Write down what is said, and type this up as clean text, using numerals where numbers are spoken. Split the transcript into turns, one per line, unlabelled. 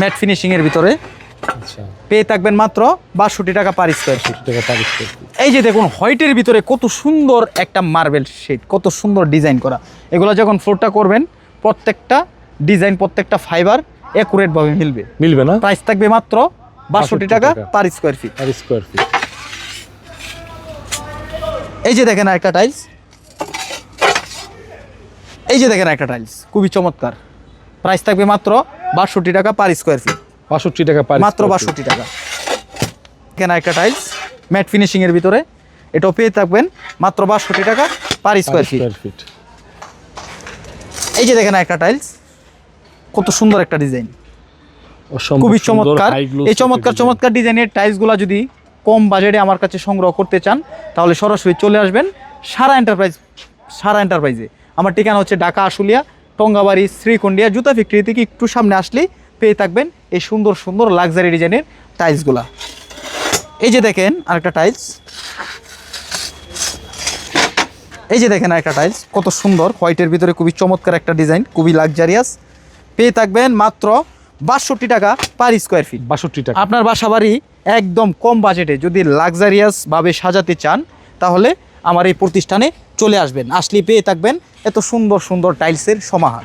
Mat finishing এর ভিতরে
আচ্ছা,
পেয়ে থাকবেন মাত্র ৬২ টাকা পার স্কয়ার ফিট।
টাকা পার স্কয়ার ফিট।
এই যে দেখুন হোয়াইটের ভিতরে কত সুন্দর একটা মার্বেল শেড, কত সুন্দর ডিজাইন করা। এগুলো যখন ফ্লোরটা করবেন প্রত্যেকটা ডিজাইন, প্রত্যেকটা ফাইবার অ্যাকুরেট ভাবে
মিলবে না?
প্রাইস থাকবে মাত্র ৬২ টাকা per square feet.
Per square feet.
এই যে দেখেন একটা টাইলস, এই যে দেখেন একটা টাইলস খুবই চমৎকার। প্রাইস থাকবে মাত্র ৬২ টাকা পার স্কয়ার ফিট।
৬২ টাকা পার
মাত্র ৬২ টাকা। এখানে একটা টাইলস ম্যাট ফিনিশিং এর ভিতরে, এটাও পেয়ে থাকবেন মাত্র ৬২ টাকা পার স্কয়ার ফিট। এই যে দেখেন একটা টাইলস, কত সুন্দর একটা ডিজাইন, খুবই চমৎকার। এই চমৎকার ডিজাইনের টাইলসগুলো যদি কম বাজেটে আমার কাছে সংগ্রহ করতে চান তাহলে সরাসরি চলে আসবেন সারা এন্টারপ্রাইজে। আমার ঠিকানা হচ্ছে ঢাকা আশুলিয়া টঙ্গাবাড়ি শ্রীকুন্ডিয়া জুতা ফ্যাক্টরি থেকে একটু সামনে আসলেই পেয়ে থাকবেন এই সুন্দর সুন্দর লাক্সারি ডিজাইনের টাইলসগুলা। এই যে দেখেন আরেকটা টাইলস, এই যে দেখেন আরেকটা টাইলস কত সুন্দর, হোয়াইটের ভিতরে খুবই চমৎকার একটা ডিজাইন, খুবই লাক্সারিয়াস। পেয়ে থাকবেন মাত্র ৬২ টাকা পার স্কয়ার ফিট।
৬২ টাকা।
আপনার বাসা বাড়ি একদম কম বাজেটে যদি লাক্সারিয়াস ভাবে সাজাতে চান তাহলে আমার এই প্রতিষ্ঠানে চলে আসবেন, আসলে পেয়ে থাকবেন এত সুন্দর সুন্দর টাইলসের সমাহার।